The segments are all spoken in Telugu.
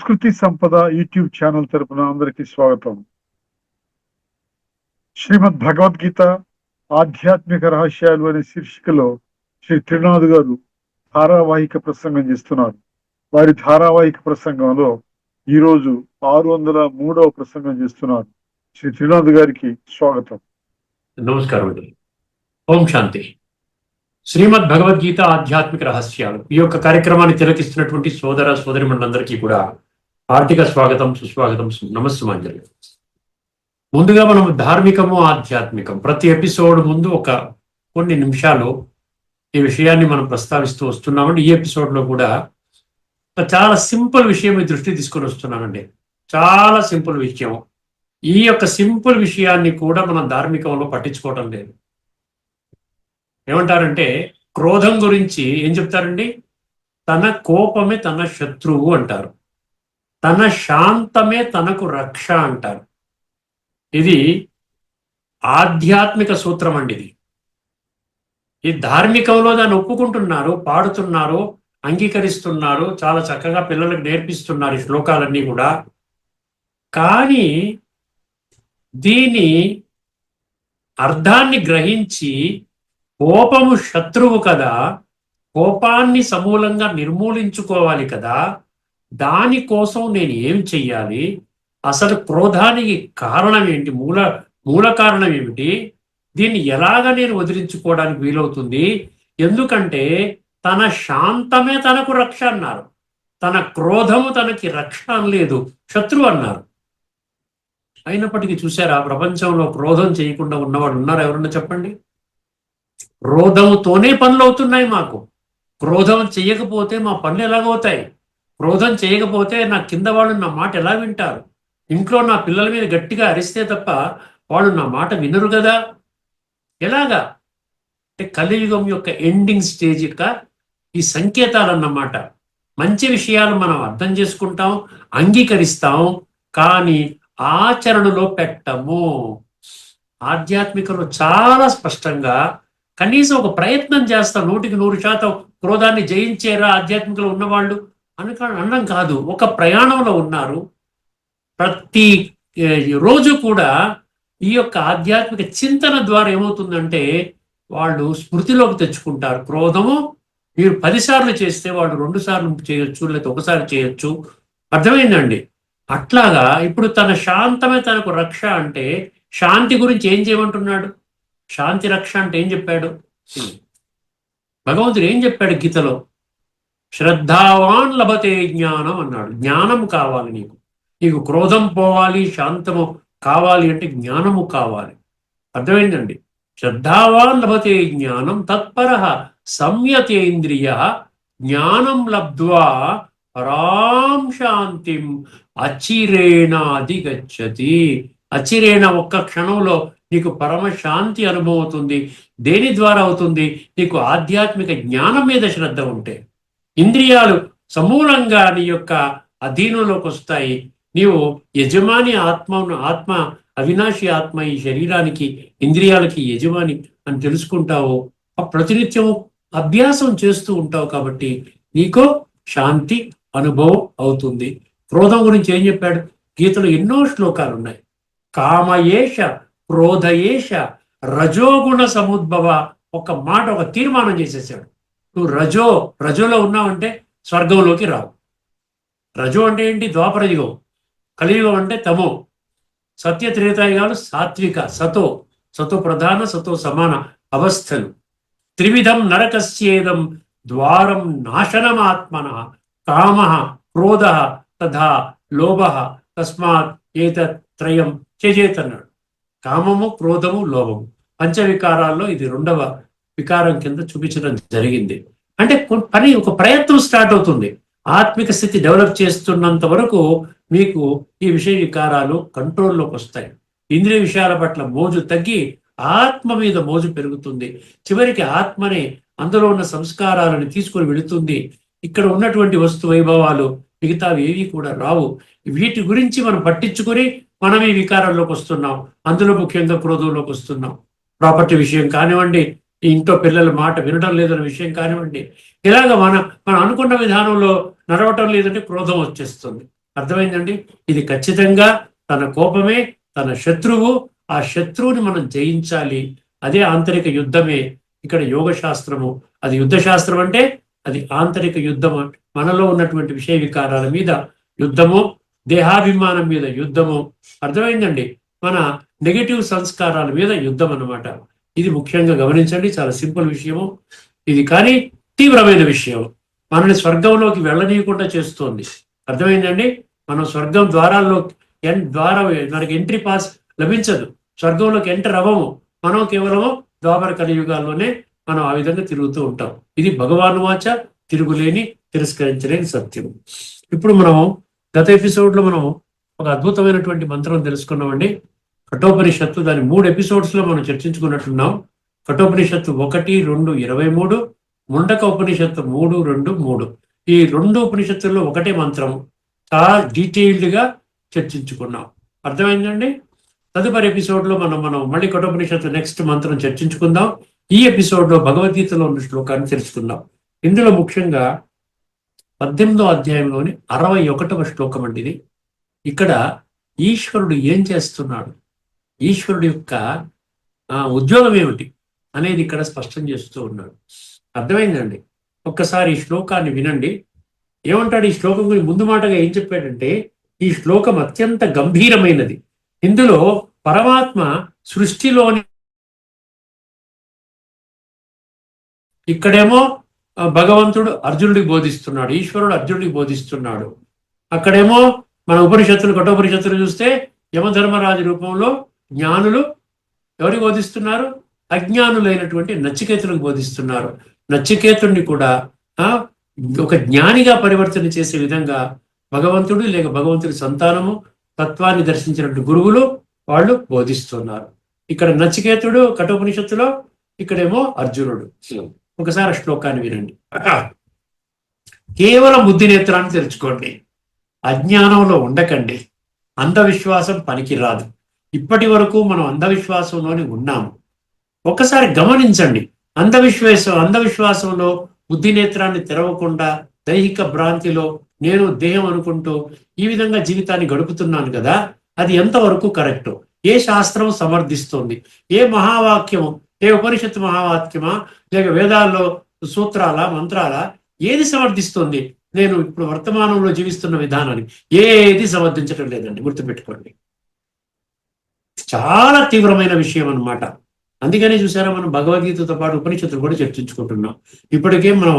సంస్కృతి సంపద యూట్యూబ్ ఛానల్ తరపున అందరికీ స్వాగతం. శ్రీమద్ భగవద్గీత ఆధ్యాత్మిక రహస్యాలు అనే శీర్షికలో శ్రీ త్రినాథ్ గారు ధారావాహిక ప్రసంగం చేస్తున్నారు. వారి ధారావాహిక ప్రసంగంలో ఈరోజు 603వ ప్రసంగం చేస్తున్నారు. శ్రీ త్రినాథ్ గారికి స్వాగతం. నమస్కారం అండి. ఓం శాంతి. శ్రీమద్ భగవద్గీత ఆధ్యాత్మిక రహస్యాలు ఈ యొక్క కార్యక్రమాన్ని తిలకిస్తున్నటువంటి సోదర సోదరిమణులందరికీ కూడా ఆర్థిక స్వాగతం, సుస్వాగతం, నమస్సుమాంజలి. ముందుగా మనం ధార్మికము ఆధ్యాత్మికం ప్రతి ఎపిసోడ్ ముందు కొన్ని నిమిషాలు ఈ విషయాన్ని మనం ప్రస్తావిస్తూ వస్తున్నామండి. ఈ ఎపిసోడ్లో కూడా చాలా సింపుల్ విషయం మీ దృష్టి తీసుకొని వస్తున్నానండి. చాలా సింపుల్ విషయం. ఈ యొక్క సింపుల్ విషయాన్ని కూడా మనం ధార్మికంలో పట్టించుకోవటం లేదు. ఏమంటారంటే క్రోధం గురించి ఏం చెప్తారండి? తన కోపమే తన శత్రువు అంటారు, తన శాంతమే తనకు రక్ష అంటారు. ఇది ఆధ్యాత్మిక సూత్రం అండి. ఈ ధార్మికంలో దాన్ని ఒప్పుకుంటున్నారు, పాడుతున్నారు, అంగీకరిస్తున్నారు, చాలా చక్కగా పిల్లలకు నేర్పిస్తున్నారు ఈ శ్లోకాలన్నీ కూడా. కానీ దీని అర్థాన్ని గ్రహించి కోపము శత్రువు కదా, కోపాన్ని సమూలంగా నిర్మూలించుకోవాలి కదా, దానికోసం నేను ఏం చెయ్యాలి, అసలు క్రోధానికి కారణం ఏంటి, మూల కారణం ఏమిటి, దీన్ని ఎలాగ నేను వదిలించుకోవడానికి వీలవుతుంది, ఎందుకంటే తన శాంతమే తనకు రక్ష అన్నారు, తన క్రోధము తనకి రక్ష అనలేదు, శత్రువు అన్నారు. అయినప్పటికీ చూసారా, ప్రపంచంలో క్రోధం చేయకుండా ఉన్నవాడు ఉన్నారు ఎవరన్నా చెప్పండి? క్రోధంతోనే పనులు అవుతున్నాయి మాకు. క్రోధం చేయకపోతే మా పనులు ఎలాగవుతాయి? క్రోధం చేయకపోతే నా కింద వాళ్ళు నా మాట ఎలా వింటారు? ఇంట్లో నా పిల్లల మీద గట్టిగా అరిస్తే తప్ప వాళ్ళు నా మాట వినరు కదా. ఎలాగా అంటే కలియుగం యొక్క ఎండింగ్ స్టేజ్ యొక్క ఈ సంకేతాలు అన్నమాట. మంచి విషయాలు మనం అర్థం చేసుకుంటాం, అంగీకరిస్తాం, కానీ ఆచరణలో పెట్టము. ఆధ్యాత్మికలో చాలా స్పష్టంగా కనీసం ఒక ప్రయత్నం చేస్తాం. 100% క్రోధాన్ని జయించేరా ఆధ్యాత్మికలో ఉన్నవాళ్ళు అనడం కాదు. ఒక ప్రయాణంలో ఉన్నారు. ప్రతి రోజు కూడా ఈ యొక్క ఆధ్యాత్మిక చింతన ద్వారా ఏమవుతుందంటే వాళ్ళు స్మృతిలోకి తెచ్చుకుంటారు. క్రోధము మీరు 10 సార్లు చేస్తే వాళ్ళు 2 సార్లు చేయొచ్చు, లేకపోతే ఒకసారి చేయొచ్చు. అర్థమైందండి? అట్లాగా ఇప్పుడు తన శాంతమే తనకు రక్ష అంటే శాంతి గురించి ఏం చేయమంటున్నాడు? శాంతి రక్ష అంటే ఏం చెప్పాడు భగవంతుడు? ఏం చెప్పాడు గీతలో? శ్రద్ధావాన్ లభతే జ్ఞానం అన్నాడు. జ్ఞానం కావాలి నీకు క్రోధం పోవాలి, శాంతము కావాలి అంటే జ్ఞానము కావాలి. అర్థమైందండి? శ్రద్ధావాన్ లభతే జ్ఞానం తత్పరః సంయతేంద్రియ జ్ఞానం లబ్ధ్వా పరాం శాంతిం అచిరేణ అధిగచ్చతి. అచిరేణ ఒక్క క్షణంలో నీకు పరమశాంతి అనుభవం అవుతుంది. దేని ద్వారా అవుతుంది? నీకు ఆధ్యాత్మిక జ్ఞానం మీద శ్రద్ధ ఉంటే. ఇంద్రియాలు సమూలంగా నీ యొక్క అధీనంలోకి వస్తాయి. నీవు యజమాని ఆత్మ అవినాశి ఆత్మ, ఈ శరీరానికి ఇంద్రియాలకి యజమాని అని తెలుసుకుంటావు. ప్రతినిత్యము అభ్యాసం చేస్తూ ఉంటావు కాబట్టి నీకో శాంతి అనుభవం అవుతుంది. క్రోధం గురించి ఏం చెప్పాడు? గీతలో ఎన్నో శ్లోకాలు ఉన్నాయి. కామయేష క్రోధయేష రజోగుణ సముద్భవ. ఒక మాట, ఒక తీర్మానం చేసేసాడు. నువ్వు రజోలో ఉన్నావంటే స్వర్గంలోకి రావు. రజో అంటే ఏంటి? ద్వాపర యుగం. కలియుగం అంటే తమో. సత్య త్రేతాయుగాలు సాత్విక. సతో ప్రధాన సతో సమాన అవస్థలు. త్రివిధం నరకస్యేదం ద్వారం నాశనమాత్మన కామ క్రోధ తథా లోభ తస్మాత్ ఏతత్ త్రయం చేజేత్ అన్నాడు. కామము, క్రోధము, లోభము పంచవికారాల్లో ఇది 2వ వికారం కింద చూపించడం జరిగింది. అంటే ఒక ప్రయత్నం స్టార్ట్ అవుతుంది. ఆత్మిక స్థితి డెవలప్ చేస్తున్నంత వరకు మీకు ఈ విషయ వికారాలు కంట్రోల్లోకి వస్తాయి. ఇంద్రియ విషయాల పట్ల మోజు తగ్గి ఆత్మ మీద మోజు పెరుగుతుంది. చివరికి ఆత్మనే అందులో ఉన్న సంస్కారాలను తీసుకొని వెళుతుంది. ఇక్కడ ఉన్నటువంటి వస్తు వైభవాలు మిగతావి ఏవి కూడా రావు. వీటి గురించి మనం పట్టించుకొని మనం ఈ వికారాల్లోకి వస్తున్నాం. అందులో ముఖ్యంగా క్రోధంలోకి వస్తున్నాం. ప్రాపర్టీ విషయం కానివ్వండి, ఇంట్లో పిల్లల మాట వినడం లేదన్న విషయం కానివ్వండి, ఇలాగ మనం అనుకున్న విధానంలో నడవటం లేదంటే క్రోధం వచ్చేస్తుంది. అర్థమైందండి. ఇది ఖచ్చితంగా తన కోపమే తన శత్రువు. ఆ శత్రువుని మనం జయించాలి. అదే ఆంతరిక యుద్ధమే ఇక్కడ యోగ శాస్త్రము. అది యుద్ధ శాస్త్రం అంటే అది ఆంతరిక యుద్ధము. మనలో ఉన్నటువంటి విషయ వికారాల మీద యుద్ధము, దేహాభిమానం మీద యుద్ధము. అర్థమైందండి. మన నెగటివ్ సంస్కారాల మీద యుద్ధం అన్నమాట. ఇది ముఖ్యంగా గమనించండి. చాలా సింపుల్ విషయము ఇది, కానీ తీవ్రమైన విషయం. మనల్ని స్వర్గంలోకి వెళ్ళనీయకుండా చేస్తోంది. అర్థమైందండి. మనం స్వర్గం ద్వారాల్లో ద్వారా మనకి ఎంట్రీ పాస్ లభించదు. స్వర్గంలోకి ఎంటర్ అవ్వము. మనం కేవలము ద్వాపర కలియుగాల్లోనే మనం ఆ విధంగా తిరుగుతూ ఉంటాం. ఇది భగవాను వాచ, తిరుగులేని తిరస్కరించలేని సత్యం. ఇప్పుడు మనం గత ఎపిసోడ్లో మనం ఒక అద్భుతమైనటువంటి మంత్రం తెలుసుకున్నామండి. కఠోపనిషత్తు. దాని 3 ఎపిసోడ్స్లో మనం చర్చించుకున్నట్టున్నాం. కఠోపనిషత్తు 1, 2, 23, ముండక ఉపనిషత్తు 3, 2, 3. ఈ 2 ఉపనిషత్తుల్లో ఒకటే మంత్రం చాలా డీటెయిల్డ్గా చర్చించుకున్నాం. అర్థమైందండి. తదుపరి ఎపిసోడ్లో మనం మళ్ళీ కఠోపనిషత్తు నెక్స్ట్ మంత్రం చర్చించుకుందాం. ఈ ఎపిసోడ్లో భగవద్గీతలో ఉన్న శ్లోకాన్ని తెలుసుకుందాం. ఇందులో ముఖ్యంగా 18వ అధ్యాయంలోని 61వ శ్లోకం అండి ఇది. ఇక్కడ ఈశ్వరుడు ఏం చేస్తున్నాడు, ఈశ్వరుడు యొక్క ఉద్యోగం ఏమిటి అనేది ఇక్కడ స్పష్టం చేస్తూ ఉన్నాడు. అర్థమైందండి. ఒక్కసారి ఈ శ్లోకాన్ని వినండి. ఏమంటాడు ఈ శ్లోకం గురించి? ముందు మాటగా ఏం చెప్పాడంటే, ఈ శ్లోకం అత్యంత గంభీరమైనది. ఇందులో పరమాత్మ సృష్టిలోని, ఇక్కడేమో భగవంతుడు అర్జునుడికి బోధిస్తున్నాడు, ఈశ్వరుడు అర్జునుడికి బోధిస్తున్నాడు. అక్కడేమో మన ఉపనిషత్తులు, కఠోపనిషత్తులు చూస్తే యమధర్మరాజు రూపంలో జ్ఞానులు ఎవరికి బోధిస్తున్నారు? అజ్ఞానులైనటువంటి నచికేతులకు బోధిస్తున్నారు. నచికేతుడిని కూడా ఒక జ్ఞానిగా పరివర్తన చేసే విధంగా భగవంతుడు లేక భగవంతుడి సంతానము, తత్వాన్ని దర్శించినట్టు గురువులు వాళ్ళు బోధిస్తున్నారు. ఇక్కడ నచికేతుడు కఠోపనిషత్తులో, ఇక్కడేమో అర్జునుడు. ఒకసారి శ్లోకాన్ని వినండి. కేవలం బుద్ధి నేత్రాన్ని తెరుచుకోండి, అజ్ఞానంలో ఉండకండి. అంధవిశ్వాసం పనికిరాదు. ఇప్పటి వరకు మనం అంధవిశ్వాసంలోనే ఉన్నాము. ఒక్కసారి గమనించండి. అంధవిశ్వాసంలో బుద్ధి నేత్రాన్ని తెరవకుండా దైహిక భ్రాంతిలో నేను దేహం అనుకుంటూ ఈ విధంగా జీవితాన్ని గడుపుతున్నాను కదా, అది ఎంతవరకు కరెక్ట్? ఏ శాస్త్రం సమర్థిస్తోంది? ఏ మహావాక్యము, ఏ ఉపనిషత్తు మహావాక్యమా లేక వేదాల్లో సూత్రాల మంత్రాల ఏది సమర్థిస్తోంది? నేను ఇప్పుడు వర్తమానంలో జీవిస్తున్న విధానాన్ని ఏది సమర్థించడం లేదండి. గుర్తుపెట్టుకోండి. చాలా తీవ్రమైన విషయం అన్నమాట. అందుకనే చూసారా, మనం భగవద్గీతతో పాటు ఉపనిషత్తులు కూడా చర్చించుకుంటున్నాం. ఇప్పటికే మనం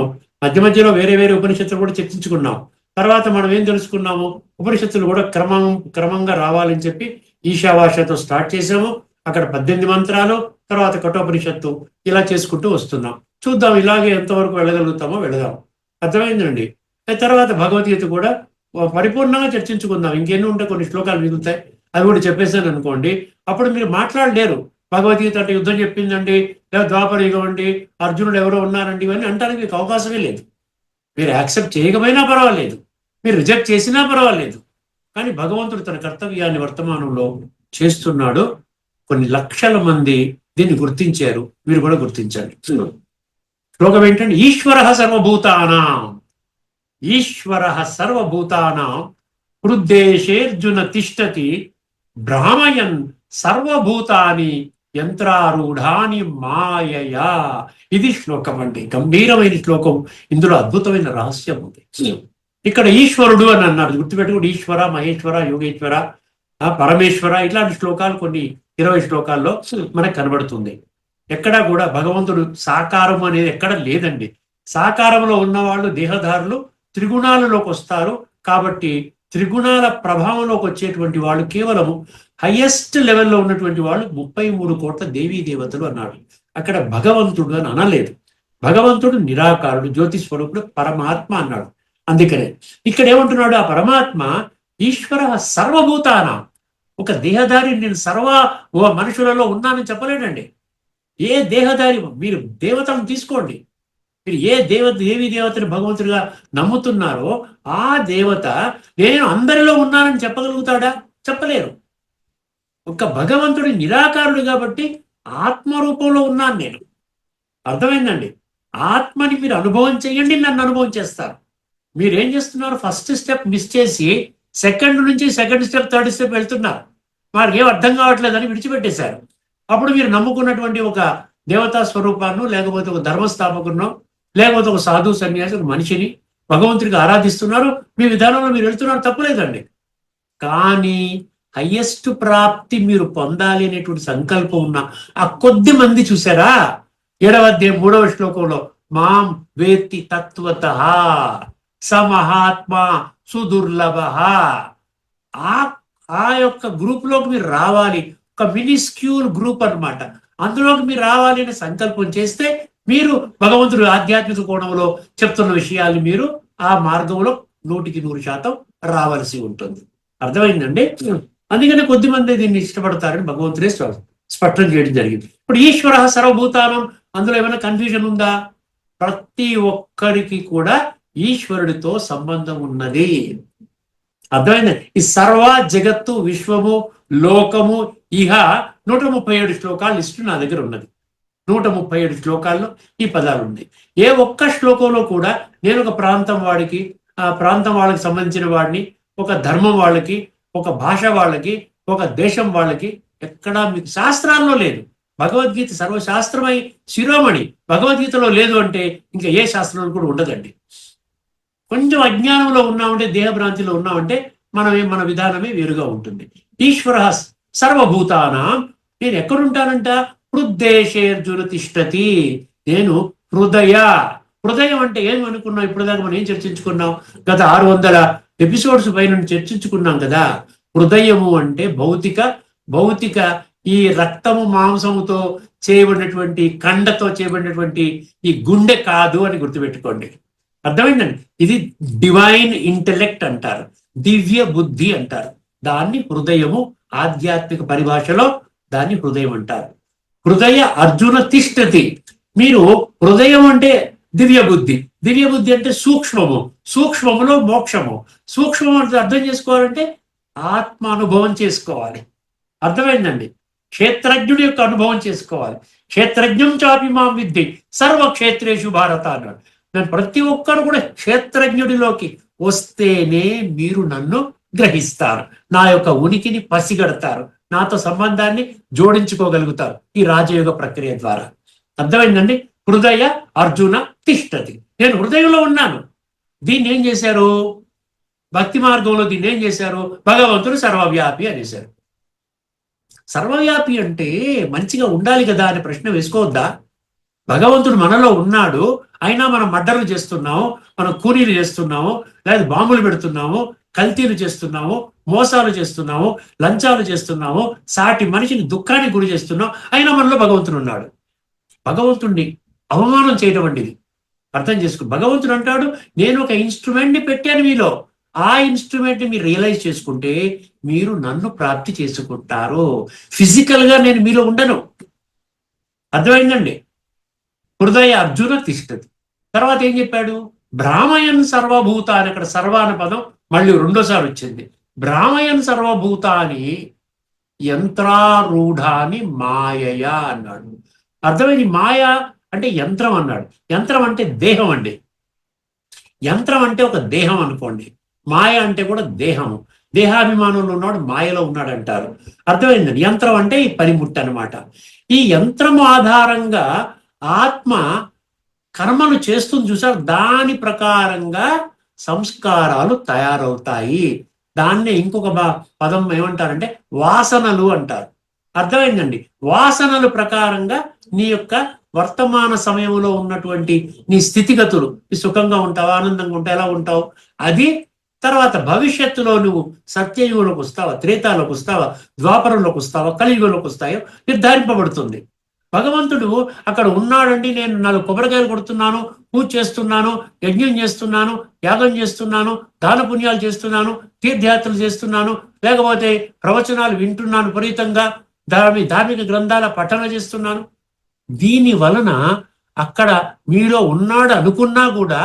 మధ్యలో వేరే ఉపనిషత్తులు కూడా చర్చించుకున్నాం. తర్వాత మనం ఏం తెలుసుకున్నాము? ఉపనిషత్తులు కూడా క్రమంగా రావాలని చెప్పి ఈశావాస్యతో స్టార్ట్ చేసాము. అక్కడ 18 మంత్రాలు, తర్వాత కఠోపనిషత్తు, ఇలా చేసుకుంటూ వస్తున్నాం. చూద్దాం ఇలాగే ఎంతవరకు వెళ్ళగలుగుతామో వెళదాం. అర్థమైందండి. తర్వాత భగవద్గీత కూడా పరిపూర్ణంగా చర్చించుకుందాం. ఇంకెన్ని ఉంటే కొన్ని శ్లోకాలు మిగులుతాయి, అవి కూడా చెప్పేశాను అనుకోండి. అప్పుడు మీరు మాట్లాడలేరు. భగవద్గీత అంటే యుద్ధం చెప్పిందండి, లేదా ద్వాపర యుగం అండి, అర్జునుడు ఎవరో ఉన్నారండి, ఇవన్నీ అంటానికి మీకు అవకాశమే లేదు. మీరు యాక్సెప్ట్ చేయకపోయినా పర్వాలేదు, మీరు రిజెక్ట్ చేసినా పర్వాలేదు. కానీ భగవంతుడు తన కర్తవ్యాన్ని వర్తమానంలో చేస్తున్నాడు. కొన్ని లక్షల మంది దీన్ని గుర్తించారు. మీరు కూడా గుర్తించండి. శ్లోకం ఏంటంటే, ఈశ్వరః సర్వభూతానాం హృద్దేశేర్జున తిష్టతి భ్రామయన్ సర్వభూతాని యంత్రారూఢాని మాయయా. ఇది శ్లోకం అండి. గంభీరమైన శ్లోకం. ఇందులో అద్భుతమైన రహస్యం ఉంది. ఇక్కడ ఈశ్వరుడు అని అన్నారు, గుర్తుపెట్టుకోండి. ఈశ్వర, మహేశ్వర, యోగేశ్వర, పరమేశ్వర, ఇట్లాంటి శ్లోకాలు కొన్ని 20 శ్లోకాల్లో మనకు కనబడుతుంది. ఎక్కడా కూడా భగవంతుడు సాకారం అనేది ఎక్కడ లేదండి. సాకారంలో ఉన్నవాళ్ళు దేహదారులు త్రిగుణాలలోకి వస్తారు. కాబట్టి త్రిగుణాల ప్రభావంలోకి వచ్చేటువంటి వాళ్ళు కేవలము హైయెస్ట్ లెవెల్లో ఉన్నటువంటి వాళ్ళు 33 కోట్ల దేవీ దేవతలు అన్నాడు. అక్కడ భగవంతుడు అని అనలేదు. భగవంతుడు నిరాకారుడు, జ్యోతి స్వరూపుడు, పరమాత్మ అన్నాడు. అందుకనే ఇక్కడ ఏమంటున్నాడు? ఆ పరమాత్మ ఈశ్వర సర్వభూతాన, ఒక దేహదారి నేను మనుషులలో ఉన్నానని చెప్పలేడండి. ఏ దేహదారి, మీరు దేవతను తీసుకోండి, మీరు ఏ దేవీ దేవతని భగవంతుడిగా నమ్ముతున్నారో ఆ దేవత నేను అందరిలో ఉన్నానని చెప్పగలుగుతాడా? చెప్పలేరు. ఒక భగవంతుడి నిరాకారుడు కాబట్టి ఆత్మరూపంలో ఉన్నాను నేను. అర్థమైందండి. ఆత్మని మీరు అనుభవం చేయండి, నన్ను అనుభవం చేస్తారు. మీరేం చేస్తున్నారు? ఫస్ట్ స్టెప్ మిస్ చేసి సెకండ్ నుంచి సెకండ్ స్టెప్ థర్డ్ స్టెప్ వెళ్తున్నారు. వారికి ఏం అర్థం కావట్లేదని విడిచిపెట్టేశారు. అప్పుడు మీరు నమ్ముకున్నటువంటి ఒక దేవతా స్వరూపాన్ని, లేకపోతే ఒక ధర్మస్థాపకున్నో, లేకపోతే ఒక సాధు సన్యాసి, ఒక మనిషిని భగవంతుడికి ఆరాధిస్తున్నారు. మీ విధానంలో మీరు వెళ్తున్నారు, తప్పులేదండి. కానీ హయ్యెస్ట్ ప్రాప్తి మీరు పొందాలి అనేటువంటి సంకల్పం ఉన్న ఆ కొద్ది మంది చూసారా, 7వ అధ్యాయం 3వ శ్లోకంలో మాం వేత్తి తత్వతః సమహాత్మా సుదుర్లభ, ఆ యొక్క గ్రూప్ లోకి మీరు రావాలి. ఒక మినిస్క్యూల్ గ్రూప్ అన్నమాట. అందులోకి మీరు రావాలి అనే సంకల్పం చేస్తే మీరు భగవంతుడు ఆధ్యాత్మిక కోణంలో చెప్తున్న విషయాలు మీరు ఆ మార్గంలో 100% రావాల్సి ఉంటుంది. అర్థమైందండి? అందుకనే కొద్దిమంది దీన్ని ఇష్టపడతారని భగవంతుడే స్పష్టం చేయడం జరిగింది. ఇప్పుడు ఈశ్వర సర్వభూతానం, అందులో ఏమైనా కన్ఫ్యూజన్ ఉందా? ప్రతి ఒక్కరికి కూడా ఈశ్వరుడితో సంబంధం ఉన్నది. అర్థమైంది? ఈ సర్వ జగత్తు, విశ్వము, లోకము, ఇహ 137 శ్లోకాల లిస్టు నా దగ్గర ఉన్నది. 137 శ్లోకాల్లో ఈ పదాలు ఉన్నాయి. ఏ ఒక్క శ్లోకంలో కూడా నేను ఒక ప్రాంతం వాడికి, ఆ ప్రాంతం వాళ్ళకి సంబంధించిన వాడిని, ఒక ధర్మం వాళ్ళకి, ఒక భాష వాళ్ళకి, ఒక దేశం వాళ్ళకి ఎక్కడా మీకు శాస్త్రాల్లో లేదు. భగవద్గీత సర్వశాస్త్రమై శిరోమణి. భగవద్గీతలో లేదు అంటే ఇంకా ఏ శాస్త్రంలో కూడా ఉండదండి. కొంచెం అజ్ఞానంలో ఉన్నామంటే, దేహభ్రాంతిలో ఉన్నామంటే మన విధానమే వేరుగా ఉంటుంది. ఈశ్వర సర్వభూతానాం, నేను ఎక్కడుంటానంట? హృద్దేశేర్జున తిష్టతి. నేను హృదయం అంటే ఏం అనుకున్నాం? ఇప్పుడు దాకా మనం ఏం చర్చించుకున్నాం? గత 600 ఎపిసోడ్స్ పైన చర్చించుకున్నాం కదా. హృదయము అంటే భౌతిక ఈ రక్తము మాంసముతో చేయబడినటువంటి, కండతో చేయబడినటువంటి ఈ గుండె కాదు అని గుర్తుపెట్టుకోండి. అర్థమైందండి? ఇది డివైన్ ఇంటెలెక్ట్ అంటారు, దివ్య బుద్ధి అంటారు. దాన్ని హృదయము, ఆధ్యాత్మిక పరిభాషలో దాన్ని హృదయం అంటారు. హృదయ అర్జున తిష్టతి. మీరు హృదయం అంటే దివ్య బుద్ధి అంటే సూక్ష్మములో మోక్షము. సూక్ష్మము అంటే అర్థం చేసుకోవాలంటే ఆత్మ అనుభవం చేసుకోవాలి. అర్థమైందండి? క్షేత్రజ్ఞుడి యొక్క అనుభవం చేసుకోవాలి. క్షేత్రజ్ఞం చాపి మాం విద్ధి సర్వక్షేత్రేషు భారత అన్నాడు. నేను ప్రతి ఒక్కరు కూడా క్షేత్రజ్ఞుడిలోకి వస్తేనే మీరు నన్ను గ్రహిస్తారు, నా యొక్క ఉనికిని పసిగడతారు, నాతో సంబంధాన్ని జోడించుకోగలుగుతారు ఈ రాజయోగ ప్రక్రియ ద్వారా. అర్థమైందండి? హృదయ అర్జున తిష్టతి. నేను హృదయంలో ఉన్నాను. దీన్ని ఏం చేశారు? భక్తి మార్గంలో దీన్ని ఏం చేశారు? భగవంతుడు సర్వవ్యాపి అనేశారు. సర్వవ్యాపి అంటే మంచిగా ఉండాలి కదా అనే ప్రశ్న వేసుకోవద్దా? భగవంతుడు మనలో ఉన్నాడు, అయినా మనం మర్డర్లు చేస్తున్నాము, మనం కూలీలు చేస్తున్నాము, లేదా బాంబులు పెడుతున్నాము, కల్తీలు చేస్తున్నాము, మోసాలు చేస్తున్నాము, లంచాలు చేస్తున్నాము, సాటి మనిషిని దుఃఖానికి గురి చేస్తున్నాం, అయినా మనలో భగవంతుడు ఉన్నాడు. భగవంతుడిని అవమానం చేయడం వంటిది. అర్థం చేసుకో. భగవంతుడు అంటాడు, నేను ఒక ఇన్స్ట్రుమెంట్ని పెట్టాను మీలో, ఆ ఇన్స్ట్రుమెంట్ని మీరు రియలైజ్ చేసుకుంటే మీరు నన్ను ప్రాప్తి చేసుకుంటారు. ఫిజికల్ గా నేను మీలో ఉండను. అర్థమైందండి? హృదయ అర్జున తిష్టతి. తర్వాత ఏం చెప్పాడు? భ్రామయన్ సర్వభూతాన్ని, అక్కడ సర్వ అనే పదం మళ్ళీ 2సారి వచ్చింది. భ్రామయన్ సర్వభూతాన్ని యంత్రారూఢాని మాయయా అన్నాడు. అర్థమైంది? మాయ అంటే యంత్రం అన్నాడు. యంత్రం అంటే దేహం అండి. యంత్రం అంటే ఒక దేహం అనుకోండి. మాయ అంటే కూడా దేహము. దేహాభిమానంలో ఉన్నాడు, మాయలో ఉన్నాడు అంటారు. అర్థమైందండి? యంత్రం అంటే ఈ పనిముట్టు అనమాట. ఈ యంత్రము ఆధారంగా ఆత్మ కర్మలు చేస్తుంది చూసారు, దాని ప్రకారంగా సంస్కారాలు తయారవుతాయి. దాన్నే ఇంకొక పదం ఏమంటారంటే వాసనలు అంటారు. అర్థమైందండి? వాసనలు ప్రకారంగా నీ యొక్క వర్తమాన సమయంలో ఉన్నటువంటి నీ స్థితిగతులు, సుఖంగా ఉంటావా, ఆనందంగా ఉంటావు, ఎలా ఉంటావు, అది తర్వాత భవిష్యత్తులో నువ్వు సత్యయుగంలోకి వస్తావా, త్రేతాలోకి వస్తావా, ద్వాపరంలోకి వస్తావా, కలియుగంలోకి వస్తాయో నిర్ధారింపబడుతుంది. భగవంతుడు అక్కడ ఉన్నాడండి, నేను 4 కొబ్బరికాయలు కొడుతున్నాను, పూజ చేస్తున్నాను, యజ్ఞం చేస్తున్నాను, యాగం చేస్తున్నాను, దాన పుణ్యాలు చేస్తున్నాను, తీర్థయాత్రలు చేస్తున్నాను, లేకపోతే ప్రవచనాలు వింటున్నాను, విపరీతంగా ధార్మిక గ్రంథాల పఠన చేస్తున్నాను. దీని వలన అక్కడ మీలో ఉన్నాడు అనుకున్నా కూడా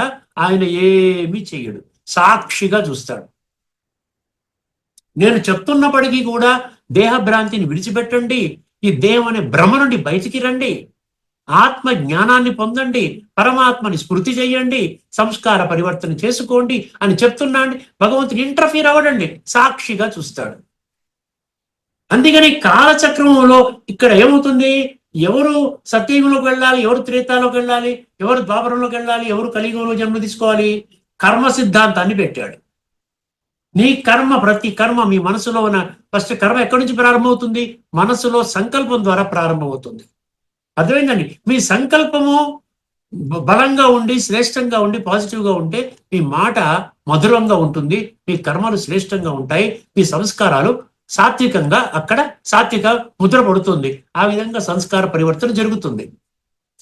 ఆయన ఏమీ చెయ్యడు, సాక్షిగా చూస్తాడు. నేను చెప్తున్నప్పటికీ కూడా దేహభ్రాంతిని విడిచిపెట్టండి, ఈ దేహం అనే భ్రమ నుండి బయటికి రండి. ఆత్మ జ్ఞానాన్ని పొందండి, పరమాత్మని స్మృతి చేయండి, సంస్కార పరివర్తన చేసుకోండి అని చెప్తున్నా అండి. భగవంతుడు ఇంటర్ఫీర్ అవ్వడండి, సాక్షిగా చూస్తాడు. అందుకని కాలచక్రంలో ఇక్కడ ఏమవుతుంది, ఎవరు సత్యయుగంలోకి వెళ్ళాలి, ఎవరు త్రేతాలోకి వెళ్ళాలి, ఎవరు ద్వాపరంలోకి వెళ్ళాలి, ఎవరు కలియుగంలో జన్మ తీసుకోవాలి, కర్మ సిద్ధాంతాన్ని పెట్టాడు. నీ కర్మ, ప్రతి కర్మ మీ మనసులో ఉన్న ఫస్ట్ కర్మ ఎక్కడి నుంచి ప్రారంభమవుతుంది, మనసులో సంకల్పం ద్వారా ప్రారంభమవుతుంది. అర్థమైందండి. మీ సంకల్పము బలంగా ఉండి, శ్రేష్టంగా ఉండి, పాజిటివ్గా ఉంటే మీ మాట మధురంగా ఉంటుంది, మీ కర్మలు శ్రేష్టంగా ఉంటాయి, మీ సంస్కారాలు సాత్వికంగా అక్కడ సాత్విక ముద్ర పడుతుంది. ఆ విధంగా సంస్కార పరివర్తన జరుగుతుంది.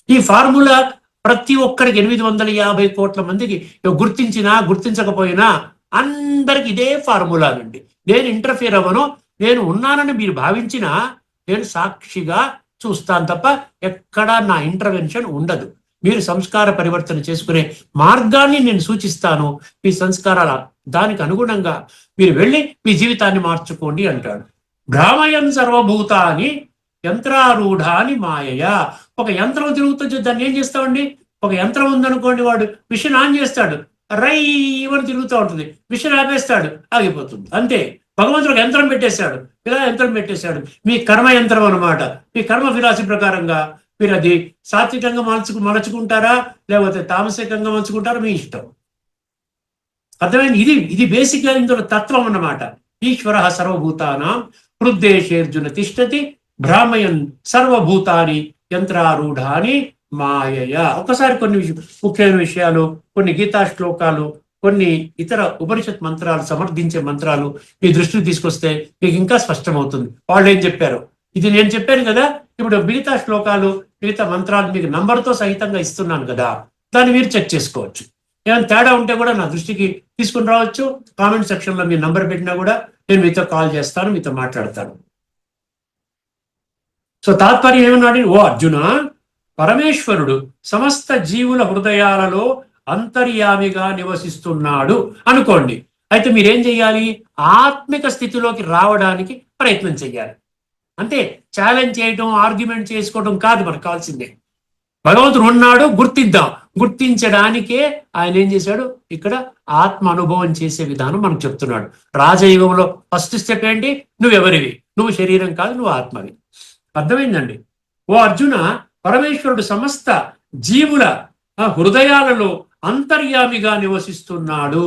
ఈ ఫార్ములా ప్రతి ఒక్కరికి 850 కోట్ల మందికి గుర్తించినా గుర్తించకపోయినా అందరికి ఇదే ఫార్ములానండి. నేను ఇంటర్ఫియర్ అవ్వను, నేను ఉన్నానని మీరు భావించినా నేను సాక్షిగా చూస్తాను తప్ప ఎక్కడా నా ఇంటర్వెన్షన్ ఉండదు. మీరు సంస్కార పరివర్తన చేసుకునే మార్గాన్ని నేను సూచిస్తాను, మీ సంస్కారాల దానికి అనుగుణంగా మీరు వెళ్ళి మీ జీవితాన్ని మార్చుకోండి అంటాడు. భ్రామయన్ సర్వభూతాని యంత్రారూఢాని మాయయ. ఒక యంత్రం తిరుగుతుంది, దాన్ని ఏం చేస్తామండి, ఒక యంత్రం ఉందనుకోండి, వాడు మిషన్ ఆన్ చేస్తాడు, రైవని తిరుగుతూ ఉంటుంది, మిషన్ ఆపేస్తాడు, ఆగిపోతుంది, అంతే. భగవంతుడు ఒక యంత్రం పెట్టేశాడు, ఇలా యంత్రం పెట్టేశాడు, మీ కర్మ యంత్రం అనమాట. మీ కర్మ ఫిలాసఫీ ప్రకారంగా మీరు అది సాత్వికంగా మలచుకుంటారా లేకపోతే తామసికంగా మలుచుకుంటారా, మీ ఇష్టం. అర్థమైంది. ఇది బేసిక్ గా ఇందులో తత్వం అన్నమాట. ఈశ్వర సర్వభూతానాం హృద్దేశేర్జున తిష్టతి భ్రామయన్ సర్వభూతాని యంత్రారూఢాని మాయయ. ఒకసారి కొన్ని ముఖ్యమైన విషయాలు, కొన్ని గీతా శ్లోకాలు, కొన్ని ఇతర ఉపనిషత్ మంత్రాలు, సమర్థించే మంత్రాలు మీ దృష్టికి తీసుకొస్తే మీకు ఇంకా స్పష్టమవుతుంది వాళ్ళు ఏం చెప్పారు. ఇది నేను చెప్పాను కదా, ఇప్పుడు మిగతా శ్లోకాలు, మిగతా మంత్రాలు మీకు నంబర్తో సహితంగా ఇస్తున్నాను కదా, దాన్ని మీరు చెక్ చేసుకోవచ్చు. ఏమైనా తేడా ఉంటే కూడా నా దృష్టికి తీసుకుని రావచ్చు. కామెంట్ సెక్షన్లో మీ నంబర్ పెట్టినా కూడా నేను మీతో కాల్ చేస్తాను, మీతో మాట్లాడతాను. సో తాత్పర్యం ఏమన్నాడు, ఓ అర్జున, పరమేశ్వరుడు సమస్త జీవుల హృదయాలలో అంతర్యామిగా నివసిస్తున్నాడు అనుకోండి. అయితే మీరేం చెయ్యాలి, ఆత్మిక స్థితిలోకి రావడానికి ప్రయత్నం చెయ్యాలి. అంతే, ఛాలెంజ్ చేయడం, ఆర్గ్యుమెంట్ చేసుకోవడం కాదు మనకు కావాల్సిందే. భగవంతుడు ఉన్నాడు, గుర్తిద్దాం. గుర్తించడానికే ఆయన ఏం చేశాడు, ఇక్కడ ఆత్మ అనుభవం చేసే విధానం మనకు చెప్తున్నాడు. రాజయుగంలో ఫస్ట్ స్టెప్ ఏంటి, నువ్వెవరివి, నువ్వు శరీరం కాదు, నువ్వు ఆత్మవి. అర్థమైందండి. ఓ అర్జున, పరమేశ్వరుడు సమస్త జీవుల హృదయాలలో అంతర్యామిగా నివసిస్తున్నాడు.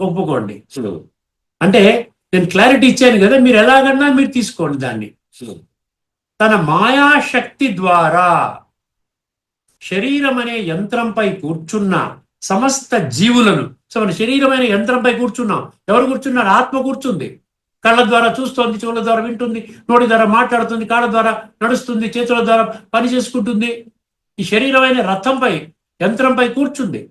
ఒప్పుకోండి. అంటే నేను క్లారిటీ ఇచ్చాను కదా, మీరు ఎలాగన్నా మీరు తీసుకోండి దాన్ని. తన మాయాశక్తి ద్వారా శరీరం అనే యంత్రంపై కూర్చున్న సమస్త జీవులను, సో మన శరీరమైన యంత్రంపై కూర్చున్నాం. ఎవరు కూర్చున్నారు, ఆత్మ కూర్చుంది. కళ్ళ ద్వారా చూస్తోంది, చెవుల ద్వారా వింటుంది, నోటి ద్వారా మాట్లాడుతుంది, కాళ్ళ ద్వారా నడుస్తుంది, చేతుల ద్వారా పని చేసుకుంటుంది. ఈ శరీరమైన రథంపై, యంత్రంపై కూర్చుంది.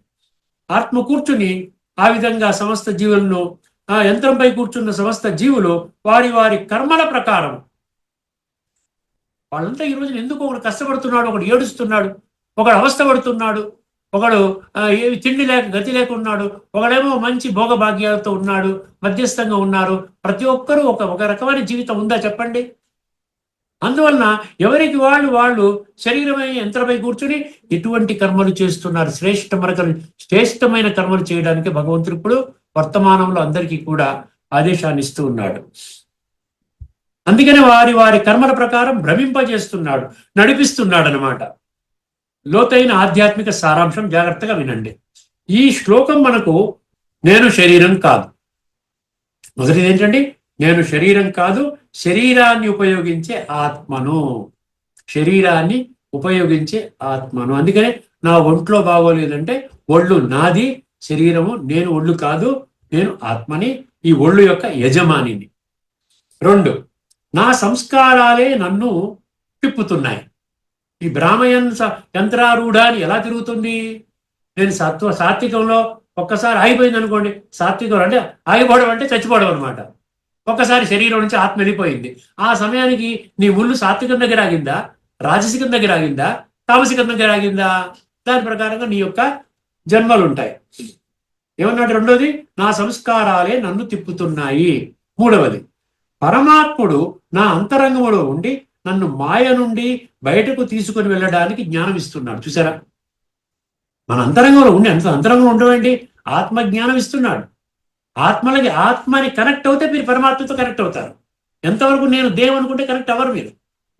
ఆత్మ కూర్చుని ఆ విధంగా సమస్త జీవులను, ఆ యంత్రంపై కూర్చున్న సమస్త జీవులు వారి వారి కర్మల ప్రకారం, వాళ్ళంతా ఈ రోజున ఎందుకు ఒకడు కష్టపడుతున్నాడు, ఒకడు ఏడుస్తున్నాడు, ఒకడు అవస్థపడుతున్నాడు, ఒకడు ఏమి తిండి లేక గతి లేక ఉన్నాడు, ఒకడేమో మంచి భోగభాగ్యాలతో ఉన్నాడు, మధ్యస్థంగా ఉన్నారు. ప్రతి ఒక్కరూ ఒక రకమైన జీవితం ఉందా చెప్పండి. అందువలన ఎవరికి వాళ్ళు శరీరమైన యంత్రపై కూర్చుని ఎటువంటి కర్మలు చేస్తున్నారు, శ్రేష్టమైన కర్మలు చేయడానికి భగవంతుడు ఇప్పుడు వర్తమానంలో అందరికీ కూడా ఆదేశాన్ని ఇస్తూ ఉన్నాడు. అందుకని వారి వారి కర్మల ప్రకారం భ్రమింపజేస్తున్నాడు, నడిపిస్తున్నాడు అన్నమాట. లోతైన ఆధ్యాత్మిక సారాంశం జాగ్రత్తగా వినండి. ఈ శ్లోకం మనకు నేను శరీరం కాదు, మొదటిది ఏంటండి, నేను శరీరం కాదు, శరీరాన్ని ఉపయోగించే ఆత్మను, శరీరాన్ని ఉపయోగించే ఆత్మను. అందుకనే నా ఒంట్లో బాగోలేదంటే ఒళ్ళు నాది, శరీరము నేను ఒళ్ళు కాదు, నేను ఆత్మని, ఈ ఒళ్ళు యొక్క యజమానిని. 2, నా సంస్కారాలే నన్ను తిప్పుతున్నాయి. ఈ బ్రాహ్మయన్ యంత్రారూఢాన్ని ఎలా తిరుగుతుంది, నేను సాత్వికంలో ఒక్కసారి ఆగిపోయింది అనుకోండి, సాత్వికం అంటే ఆగిపోవడం అంటే చచ్చిపోవడం అనమాట. ఒక్కసారి శరీరం నుంచి ఆత్మ వెళ్ళిపోయింది. ఆ సమయానికి నీ ఒళ్ళు సాత్వికం దగ్గర ఆగిందా, రాజసికం దగ్గర ఆగిందా, తామసికం దగ్గర ఆగిందా, దాని ప్రకారంగా నీ యొక్క జన్మలు ఉంటాయి. ఏమన్నాడు, 2వది, నా సంస్కారాలే నన్ను తిప్పుతున్నాయి. 3వది, పరమాత్ముడు నా అంతరంగంలో ఉండి నన్ను మాయ నుండి బయటకు తీసుకొని వెళ్ళడానికి జ్ఞానం ఇస్తున్నాడు. చూసారా, మన అంతరంగంలో ఉండి అంతరంగంలో ఉండవండి ఆత్మ జ్ఞానం ఇస్తున్నాడు. ఆత్మని కనెక్ట్ అవుతే మీరు పరమాత్మతో కనెక్ట్ అవుతారు. ఎంతవరకు నేను దేవు అనుకుంటే కనెక్ట్ అవ్వరు మీరు.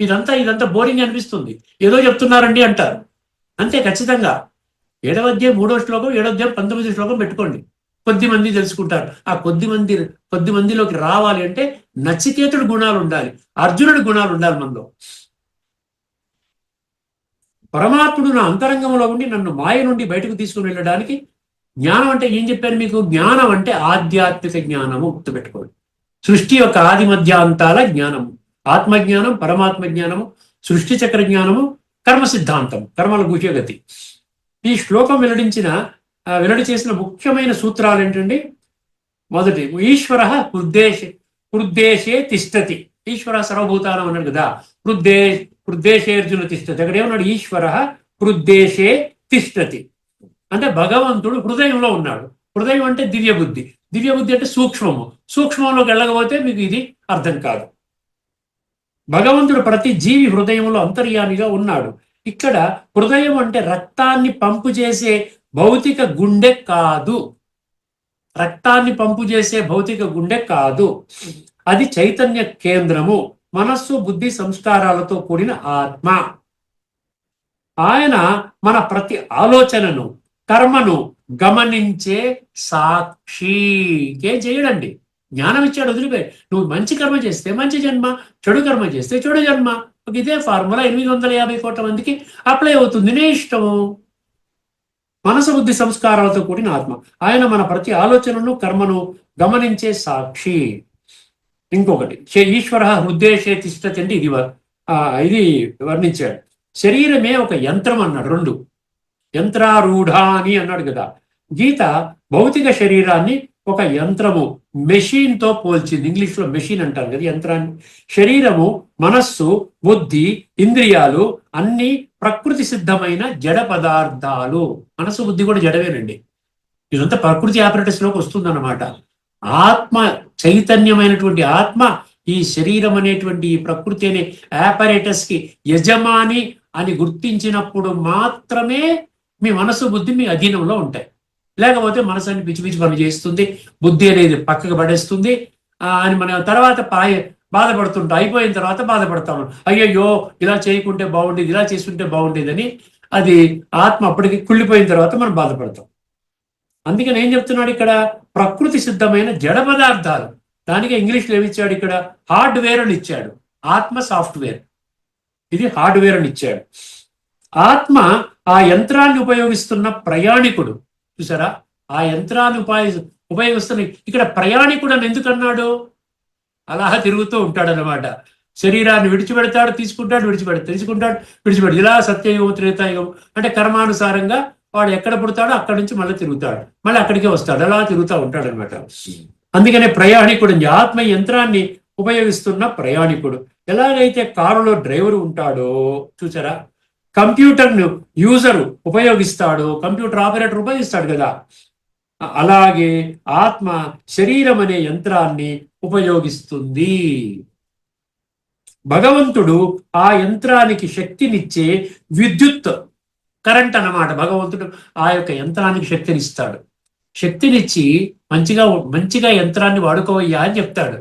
ఇదంతా బోరింగ్ అనిపిస్తుంది, ఏదో చెప్తున్నారండి అంటారు. అంతే ఖచ్చితంగా. 7వ అధ్యాయం 3వ శ్లోకం, 7వ అధ్యాయం 19వ శ్లోకం పెట్టుకోండి. కొద్ది మంది తెలుసుకుంటారు. ఆ కొద్ది మందిలోకి రావాలి అంటే నచికేతుడి గుణాలు ఉండాలి, అర్జునుడి గుణాలు ఉండాలి మనలో. పరమాత్ముడు నా అంతరంగంలో ఉండి నన్ను మాయ నుండి బయటకు తీసుకుని వెళ్ళడానికి జ్ఞానం అంటే ఏం చెప్పాను మీకు? జ్ఞానం అంటే ఆధ్యాత్మిక జ్ఞానము. గుర్తుపెట్టుకోండి. సృష్టి యొక్క ఆది మధ్యాంతాల జ్ఞానము, ఆత్మజ్ఞానం, పరమాత్మ జ్ఞానము, సృష్టి చక్ర జ్ఞానము, కర్మ సిద్ధాంతం, కర్మల గుహ్యగతి. ఈ శ్లోకం వెల్లడి చేసిన ముఖ్యమైన సూత్రాలు ఏంటండి? మొదటి, ఈశ్వర హృద్దేశే తిష్టతి. ఈశ్వర సర్వభూతానం అన్నాడు కదా. హృద్దేశే అర్జున తిష్టతి. అక్కడ ఏమన్నాడు? ఈశ్వర హృద్దేశే తిష్టతి అంటే భగవంతుడు హృదయంలో ఉన్నాడు. హృదయం అంటే దివ్య బుద్ధి అంటే సూక్ష్మంలోకి వెళ్ళకపోతే మీకు ఇది అర్థం కాదు. భగవంతుడు ప్రతి జీవి హృదయంలో అంతర్యామిగా ఉన్నాడు. ఇక్కడ హృదయం అంటే రక్తాన్ని పంపు చేసే భౌతిక గుండె కాదు. అది చైతన్య కేంద్రము, మనస్సు, బుద్ధి, సంస్కారాలతో కూడిన ఆత్మ. ఆయన మన ప్రతి ఆలోచనను, కర్మను గమనించే సాక్షి. ఏం చేయడండి, జ్ఞానం ఇచ్చాడు, వదిలిపోయి. నువ్వు మంచి కర్మ చేస్తే మంచి జన్మ, చెడు కర్మ చేస్తే చెడు జన్మ. ఇదే ఫార్ములా 850 కోట్ల మందికి అప్లై అవుతుంది. నీ ఇష్టము. మనసు, బుద్ధి, సంస్కారాలతో కూడిన ఆత్మ. ఆయన మన ప్రతి ఆలోచనను, కర్మను గమనించే సాక్షి. ఇంకొకటి, ఈశ్వర హృద్దేశే తిష్టతి అంటే ఇది వర్ణించాడు. శరీరమే ఒక యంత్రం అన్నాడు. 2 యంత్రారూఢ అని అన్నాడు కదా. గీత భౌతిక శరీరాన్ని ఒక యంత్రము, మెషిన్తో పోల్చింది. ఇంగ్లీష్లో మెషిన్ అంటారు కదా యంత్రాన్ని. శరీరము, మనస్సు, బుద్ధి, ఇంద్రియాలు అన్ని ప్రకృతి సిద్ధమైన జడ పదార్థాలు. మనస్సు, బుద్ధి కూడా జడవేనండి. ఇదంతా ప్రకృతి ఆపరేటర్స్లోకి వస్తుందన్నమాట. ఆత్మ, చైతన్యమైనటువంటి ఆత్మ ఈ శరీరం అనేటువంటి ఈ ప్రకృతి అనే ఆపరేటర్స్కి యజమాని అని గుర్తించినప్పుడు మాత్రమే మీ మనసు, బుద్ధి మీ అధీనంలో ఉంటాయి. లేకపోతే మనసు అని పిచ్చి పని చేస్తుంది, బుద్ధి అనేది పక్కకు పడేస్తుంది అని మనం తర్వాత బాధపడుతుంటాం. అయిపోయిన తర్వాత బాధపడతాము, అయ్యయ్యో ఇలా చేయకుంటే బాగుండేది, ఇలా చేసుకుంటే బాగుండేదని. అది ఆత్మ అప్పటికి కుళ్ళిపోయిన తర్వాత మనం బాధపడతాం. అందుకని ఏం చెప్తున్నాడు ఇక్కడ? ప్రకృతి సిద్ధమైన జడ పదార్థాలు. దానికి ఇంగ్లీష్లో ఏమిచ్చాడు? ఇక్కడ హార్డ్వేర్ అని ఇచ్చాడు. ఆత్మ సాఫ్ట్వేర్, ఇది హార్డ్వేర్ అని ఇచ్చాడు. ఆత్మ ఆ యంత్రాన్ని ఉపయోగిస్తున్న ప్రయాణికుడు. చూసారా, ఆ యంత్రాన్ని ఉపయోగిస్తున్న ఇక్కడ ప్రయాణికుడు అని ఎందుకన్నాడు? అలా తిరుగుతూ ఉంటాడనమాట. శరీరాన్ని విడిచిపెడతాడు, తీసుకుంటాడు, విడిచిపెడతాడు. ఇలా సత్యయుగం, త్రేతాయుగం అంటే కర్మానుసారంగా వాడు ఎక్కడ పుడతాడో అక్కడి నుంచి మళ్ళీ తిరుగుతాడు, మళ్ళీ అక్కడికే వస్తాడు, అలా తిరుగుతూ ఉంటాడు అనమాట. అందుకనే ప్రయాణికుడు, ఆత్మ యంత్రాన్ని ఉపయోగిస్తున్న ప్రయాణికుడు. ఎలాగైతే కారులో డ్రైవరు ఉంటాడో, చూసారా, కంప్యూటర్ను యూజరు ఉపయోగిస్తాడు, కంప్యూటర్ ఆపరేటర్ ఉపయోగిస్తాడు కదా, అలాగే ఆత్మ శరీరం అనే యంత్రాన్ని ఉపయోగిస్తుంది. భగవంతుడు ఆ యంత్రానికి శక్తినిచ్చే విద్యుత్, కరెంట్ అన్నమాట. భగవంతుడు ఆ యొక్క యంత్రానికి శక్తినిస్తాడు. శక్తినిచ్చి మంచిగా యంత్రాన్ని వాడుకోవయ్యా అని చెప్తాడు.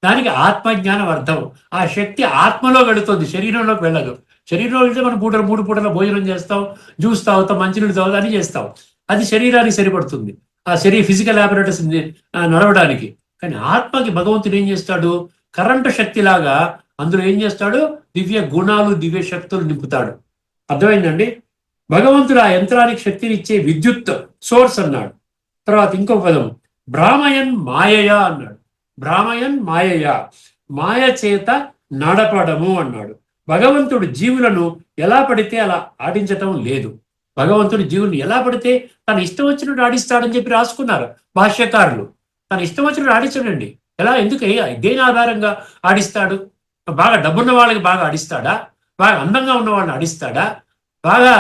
దానికి ఆత్మజ్ఞానం అర్థం. ఆ శక్తి ఆత్మలో వెళుతుంది, శరీరంలోకి వెళ్ళదు. శరీరంలో వెళ్తే మనం 3 పూటల భోజనం చేస్తాం, జ్యూస్ తాగుతాం, మంచినీళ్ళు తాగుతాం, అని చేస్తాం. అది శరీరానికి సరిపడుతుంది, ఆ ఫిజికల్ ఆపరేటర్స్ నడవడానికి. కానీ ఆత్మకి భగవంతుడు ఏం చేస్తాడు? కరెంటు శక్తిలాగా అందులో ఏం చేస్తాడు? దివ్య గుణాలు, దివ్య శక్తులు నింపుతాడు. అర్థమైందండి? భగవంతుడు ఆ యంత్రానికి శక్తినిచ్చే విద్యుత్ సోర్స్ అన్నాడు. తర్వాత ఇంకో పదం భ్రామయన్ మాయయా అన్నాడు. భ్రామయన్ మాయయా, మాయ చేత నడపడము అన్నాడు. భగవంతుడు జీవులను ఎలా పడితే అలా ఆడించటం లేదు. భగవంతుడు జీవులను ఎలా పడితే తన ఇష్టం వచ్చినట్టు ఆడిస్తాడని చెప్పి రాసుకున్నారు భాష్యకారులు. తన ఇష్టం వచ్చినట్టు ఆడించడండి. ఎలా, ఎందుకు, దేని ఆధారంగా ఆడిస్తాడు? బాగా డబ్బున్న వాళ్ళకి బాగా ఆడిస్తాడా? బాగా అందంగా ఉన్న వాళ్ళని ఆడిస్తాడా? బాగా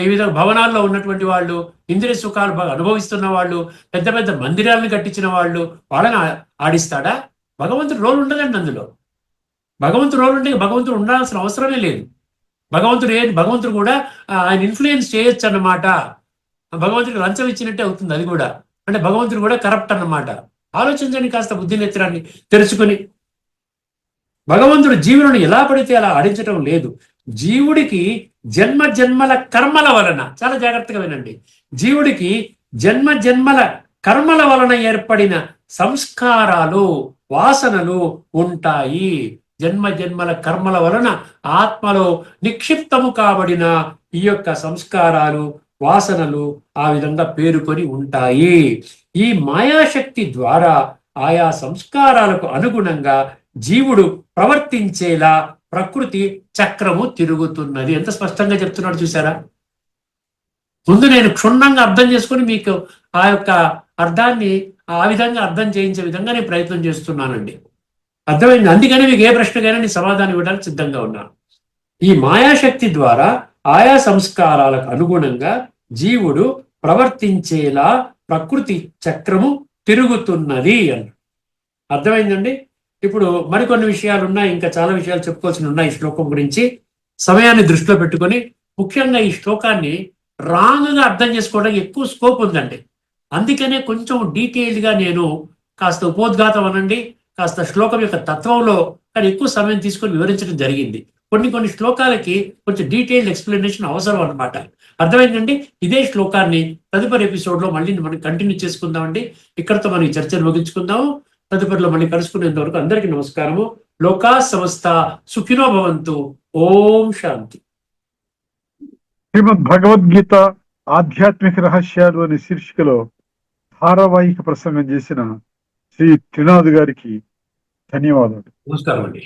ఈ విధంగా భవనాల్లో ఉన్నటువంటి వాళ్ళు, ఇంద్రియ సుఖాలు బాగా అనుభవిస్తున్న వాళ్ళు, పెద్ద పెద్ద మందిరాలను కట్టించిన వాళ్ళు, వాళ్ళని ఆడిస్తాడా? భగవంతుడు రోల్ ఉండదండి అందులో. భగవంతుడు రోల్ ఉంటే భగవంతుడు ఉండాల్సిన అవసరమే లేదు. భగవంతుడు కూడా ఆయన ఇన్ఫ్లుయెన్స్ చేయొచ్చు అన్నమాట. భగవంతుడికి లంచం ఇచ్చినట్టే అవుతుంది అది కూడా. అంటే భగవంతుడు కూడా కరప్ట్ అన్నమాట. ఆలోచించండి కాస్త బుద్ధి నేత్రాన్ని తెరుచుకొని. భగవంతుడు జీవులను ఎలా పడితే అలా ఆడించటం లేదు. జీవుడికి జన్మ జన్మల కర్మల వలన, చాలా జాగ్రత్తగా వినండి, జీవుడికి జన్మ జన్మల కర్మల వలన ఏర్పడిన సంస్కారాలు, వాసనలు ఉంటాయి. జన్మ జన్మల కర్మల వలన ఆత్మలో నిక్షిప్తము కాబడిన ఈ యొక్క సంస్కారాలు, వాసనలు ఆ విధంగా పేరుకొని ఉంటాయి. ఈ మాయాశక్తి ద్వారా ఆయా సంస్కారాలకు అనుగుణంగా జీవుడు ప్రవర్తించేలా ప్రకృతి చక్రము తిరుగుతున్నది. ఎంత స్పష్టంగా చెప్తున్నాడు చూసారా? ముందు నేను క్షుణ్ణంగా అర్థం చేసుకొని మీకు ఆ యొక్క అర్థాన్ని ఆ విధంగా అర్థం చేయించే విధంగా నేను ప్రయత్నం చేస్తున్నానండి. అర్థమైంది? అందుకని మీకు ఏ ప్రశ్నకైనా నేను సమాధానం ఇవ్వడానికి సిద్ధంగా ఉన్నాను. ఈ మాయాశక్తి ద్వారా ఆయా సంస్కారాలకు అనుగుణంగా జీవుడు ప్రవర్తించేలా ప్రకృతి చక్రము తిరుగుతున్నది అని. అర్థమైందండి? ఇప్పుడు మరికొన్ని విషయాలు ఉన్నాయి, ఇంకా చాలా విషయాలు చెప్పుకోవాల్సి ఉన్నాయి ఈ శ్లోకం గురించి. సమయాన్ని దృష్టిలో పెట్టుకొని ముఖ్యంగా ఈ శ్లోకాన్ని రాంగ్గా అర్థం చేసుకోవడానికి ఎక్కువ స్కోప్ ఉందండి. అందుకనే కొంచెం డీటెయిల్డ్గా నేను కాస్త ఉపోద్ఘాతం అనండి, కాస్త శ్లోకం యొక్క తత్వంలో కానీ ఎక్కువ సమయం తీసుకొని వివరించడం జరిగింది. కొన్ని శ్లోకాలకి కొంచెం డీటెయిల్డ్ ఎక్స్ప్లెనేషన్ అవసరం అనమాట. అర్థమైందండి? ఇదే శ్లోకాన్ని తదుపరి ఎపిసోడ్లో మళ్ళీ మనం కంటిన్యూ చేసుకుందామండి. ఇక్కడితో మనం ఈ చర్చను ముగించుకుందాము. తదుపరిలో మళ్ళీ కలుసుకునేంత వరకు అందరికీ నమస్కారము. లోకా సమస్త సుఖినో భవంతు. ఓం శాంతి. శ్రీమద్ భగవద్గీత ఆధ్యాత్మిక రహస్యాలు అనే శీర్షికలో ధారావాహిక ప్రసంగం చేసిన శ్రీ త్రినాథ్ గారికి ధన్యవాదాలు. నమస్కారం అండి.